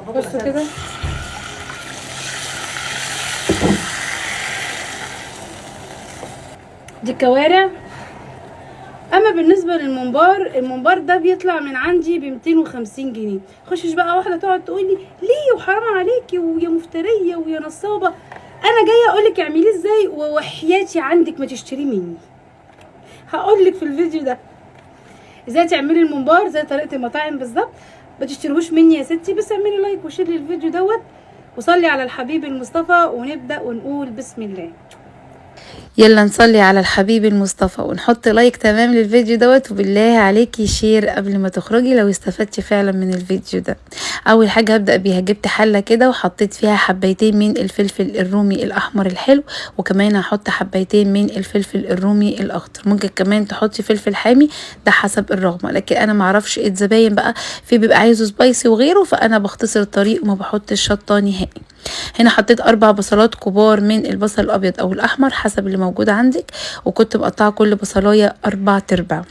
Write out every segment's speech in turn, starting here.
بصوا كده. دي كوارع. اما بالنسبه للممبار، الممبار ده بيطلع من عندي ب 250 جنيه. خشش بقى واحده تقعد تقول لي ليه وحرام عليكي ويا مفتريه ويا نصابه. انا جايه اقول لك اعمليه ازاي، وحياتي عندك ما تشتريه مني. هقول لك في الفيديو ده ازاي تعملي الممبار زي طريقه المطاعم بالظبط. ما تشتروش مني يا ستي، بس اعملي لايك وشير للفيديو دوت، وصلي على الحبيب المصطفى، ونبدا ونقول بسم الله. يلا نصلي على الحبيب المصطفى ونحط لايك تمام للفيديو دوت، وبالله عليكي شير قبل ما تخرجي لو استفدتي فعلا من الفيديو ده. اول حاجه هبدا بيها، جبت حله كده وحطيت فيها حبايتين من الفلفل الرومي الاحمر الحلو، وكمان هحط حبايتين من الفلفل الرومي الاخضر. ممكن كمان تحطي فلفل حامي، ده حسب الرغبه، لكن انا معرفش الزباين بقى في بيبقى عايزه سبايسي وغيره، فانا بختصر الطريق وما بحطش شطه نهائي. هنا حطيت 4 بصلات كبار من البصل الابيض او الاحمر حسب اللي موجود عندك، وكنت مقطعه كل بصلايه 4/4.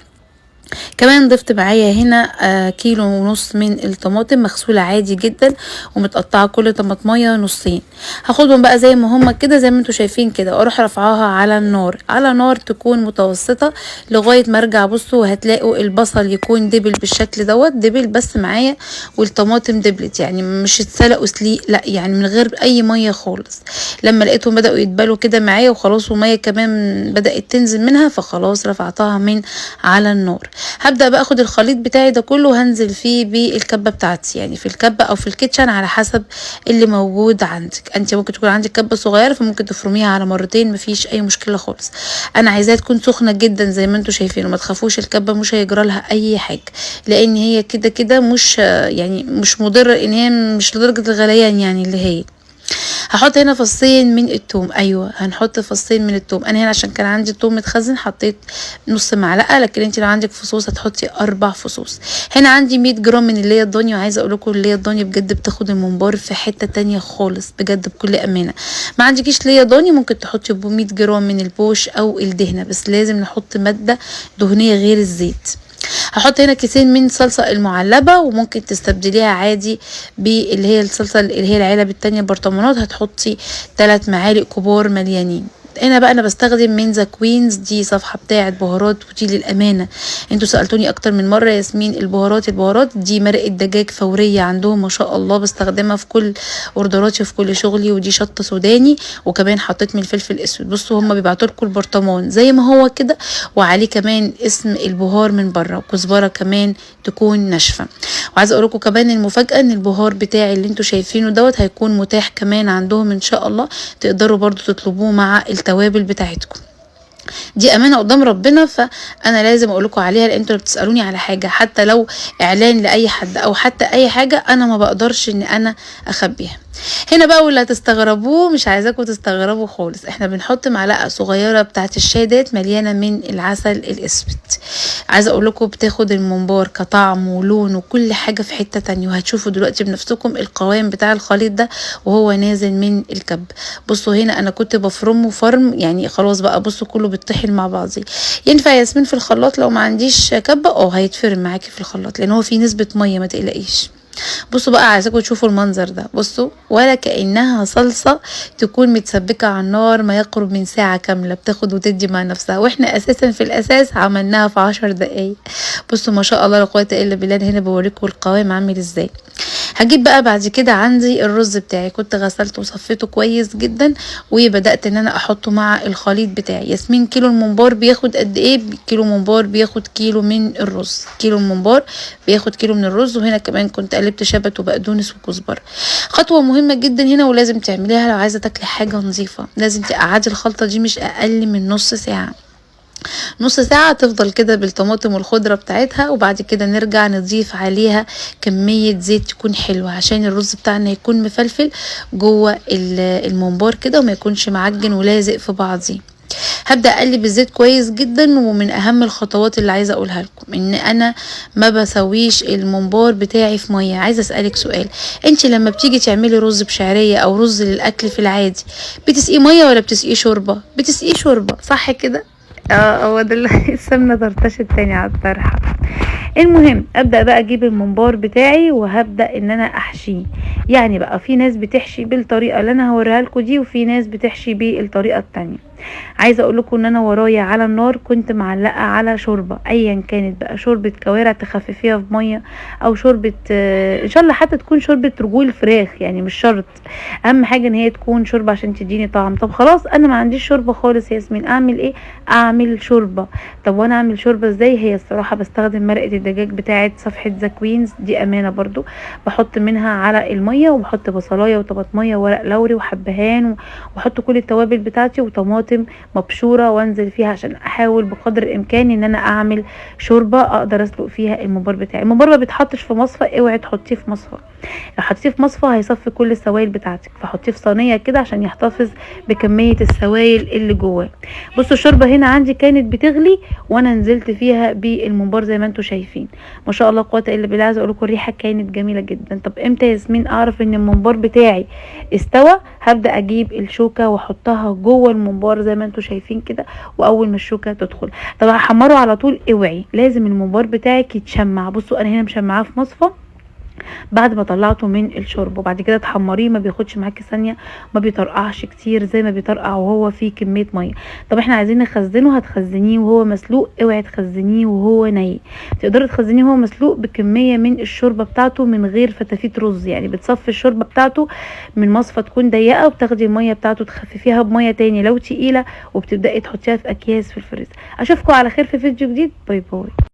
كمان ضفت معايا هنا كيلو ونص من الطماطم مغسوله عادي جدا ومتقطعه كل طماطمايه نصين. هاخدهم بقى زي ما هما كده زي ما انتوا شايفين كده، واروح رافعاها على النار، على نار تكون متوسطه لغايه ما ارجع. بصوا وهتلاقوا البصل يكون دبل بالشكل دوت، دبل بس معايا، والطماطم دبلت، يعني مش اتسلقوا سليق، لا يعني من غير اي ميه خالص. لما لقيتهم بداوا يتبلوا كده معايا وخلاص، وميه كمان بدات تنزل منها، فخلاص رفعتها من على النار. هبدأ بقى اخد الخليط بتاعي ده كله وهنزل فيه بالكبة بتاعتي، يعني في الكبة او في الكيتشن على حسب اللي موجود عندك. انت ممكن تكون عندك كبة صغيرة فممكن تفرميها على مرتين، مفيش اي مشكلة خالص. انا عايزاها تكون سخنة جدا زي ما انتوا شايفين، وما تخافوش الكبة مش هيجرى لها اي حاجة، لان هي كده كده مش يعني مش مضرة، ان هي مش لدرجة الغليان يعني اللي هي. هحط هنا فصين من الثوم، ايوه هنحط فصين من الثوم. انا هنا عشان كان عندي الثوم متخزن حطيت نص معلقه، لكن انت لو عندك فصوص هتحطي 4 فصوص. هنا عندي 100 جرام من اللي هي الضاني، وعايزه اقول لكم اللي هي الضاني بجد بتاخد الممبار في حته تانية خالص بجد بكل امانه. ما عندكيش اللي هي ضاني ممكن تحطي ب 100 جرام من البوش او الدهنه، بس لازم نحط ماده دهنيه غير الزيت. هحط هنا كيسين من صلصة المعلبة، وممكن تستبدليها عادي باللي هي الصلصة اللي هي العلب التانية برطمانات، هتحطي 3 معالق كبار مليانين. هنا بقى انا بستخدم من ذا كوينز، دي صفحه بتاعه بهارات، ودي للامانه انتوا سالتوني اكتر من مره ياسمين البهارات دي مرقه دجاج فوريه عندهم ما شاء الله، بستخدمها في كل اوردراتي وفي كل شغلي. ودي شطه سوداني، وكمان حطيت من الفلفل الاسود. بصوا هم بيبعتوا لكم البرطمان زي ما هو كده، وعليه كمان اسم البهار من بره، وكزبره كمان تكون ناشفه. وعايزه اقول لكم كمان المفاجاه ان البهار بتاعي اللي انتوا شايفينه دوت هيكون متاح كمان عندهم ان شاء الله، تقدروا برضو تطلبوه مع التوابل بتاعتكم. دي امانه قدام ربنا، فانا لازم اقول لكم عليها، لان انتوا بتسالوني على حاجه حتى لو اعلان لاي حد او حتى اي حاجه انا ما بقدرش ان انا اخبيها. هنا بقى واللي هتستغربوه، مش عايزاكم تستغربوا خالص، احنا بنحط معلقه صغيره بتاعه الشاي ديت مليانه من العسل الاسود. عايزه اقول لكم بتاخد الممبار كطعم ولون وكل حاجه في حته تانية، وهتشوفوا دلوقتي بنفسكم القوام بتاع الخليط ده وهو نازل من الكب. بصوا هنا انا كنت بفرمه فرم يعني خلاص بقى، بصوا كله بيتطحن مع بعضه. ينفع ياسمين في الخلاط لو ما عنديش كبه؟ هيتفرم معاكي في الخلاط لان هو فيه نسبه ميه ما تقلقيش. بصوا بقى عايزاكم تشوفوا المنظر ده، بصوا ولا كأنها صلصة تكون متسبكة على النار ما يقرب من ساعة كاملة، بتاخد وتدي مع نفسها، واحنا اساسا في الاساس عملناها في 10 دقايق. بصوا ما شاء الله لا قوة الا بالله. هنا بوريكم القوام عامل ازاي. هجيب بقى بعد كده عندي الرز بتاعي، كنت غسلته وصفيته كويس جدا، وبدأت ان انا احطه مع الخليط بتاعي. ياسمين كيلو الممبار بياخد قد ايه؟ كيلو ممبار بياخد كيلو من الرز، كيلو الممبار بياخد كيلو من الرز. وهنا كمان كنت قلبت شبت وبقدونس وكزبره. خطوه مهمه جدا هنا ولازم تعمليها لو عايزه تاكلي حاجه نظيفه، لازم تقعدي الخلطه دي مش اقل من نص ساعه. نص ساعة تفضل كده بالطماطم والخضرة بتاعتها، وبعد كده نرجع نضيف عليها كمية زيت تكون حلوة عشان الرز بتاعنا يكون مفلفل جوه الممبار كده وما يكونش معجن ولازق في بعضيه. هبدأ اقلب الزيت كويس جدا. ومن اهم الخطوات اللي عايزه اقولها لكم ان انا ما بسويش الممبار بتاعي في ميه. عايزه اسالك سؤال، انت لما بتيجي تعملي رز بشعريه او رز للاكل في العادي بتسقيه ميه ولا بتسقيه شوربه؟ بتسقيه شوربه صح كده؟ هو ده اللي السمنه طرطشت تاني على الطرحه. المهم ابدا بقى اجيب الممبار بتاعي وهبدا ان انا احشيه. يعني بقى في ناس بتحشي بالطريقه اللي انا هوريها لكم دي، وفي ناس بتحشي بالطريقه التانية. عايزه اقول لكم ان انا ورايا على النار كنت معلقه على شوربه ايا كانت بقى، شوربه كوارع تخففيها في ميه، او شوربه ان شاء الله حتى تكون شوربه رجول فراخ، يعني مش شرط، اهم حاجه ان هي تكون شوربه عشان تديني طعم. طب خلاص انا ما عنديش شوربه خالص يا ياسمين، اعمل ايه؟ اعمل شوربه. طب وانا اعمل شوربه ازاي؟ هي الصراحه بستخدم مرقه الدجاج بتاعه صفحه ذا كوينز دي، امانه برضو. بحط منها على الميه، وبحط بصلايه وطماطميه وورق لوري وحبهان، واحط كل التوابل بتاعتي وطماطم مبشوره، وانزل فيها عشان احاول بقدر الامكان ان انا اعمل شوربه اقدر اسلق فيها الممبار بتاعي. الممبار ما بيتحطش في مصفى، اوعي تحطيه في مصفى، لو حطيتيه في مصفى هيصفي كل السوائل بتاعتك، فحطيه في صينيه كده عشان يحتفظ بكميه السوائل اللي جواه. بصوا الشوربه هنا عندي كانت بتغلي وانا نزلت فيها بالممبار زي ما انتم شايفين، ما شاء الله قوه الا بالله. عايزه اقول لكم الريحه كانت جميله جدا. طب امتى يا ياسمين اعرف ان الممبار بتاعي استوى؟ هبدا اجيب الشوكه واحطها جوه الممبار زي ما انتم شايفين كده، واول ما الشوكه تدخل. طب هحمره على طول؟ اوعي، لازم الممبار بتاعك يتشمع. بصوا انا هنا مشمعاه في مصفى بعد ما طلعته من الشرب، وبعد كده تحمريه، ما بياخدش معاكي ثانيه، ما بيطرقعش كتير زي ما بيطرقع وهو فيه كميه ميه. طب احنا عايزين نخزنه، هتخزنيه وهو مسلوق، اوعي تخزنيه وهو ني. تقدري تخزنيه وهو مسلوق بكميه من الشوربه بتاعته من غير فتافيت رز، يعني بتصفي الشوربه بتاعته من مصفى تكون ضيقه، وبتاخدي الميه بتاعته تخففيها بميه تاني لو تقيله، وبتبداي تحطيها في اكياس في الفريزر. اشوفكم على خير في فيديو جديد، باي باي.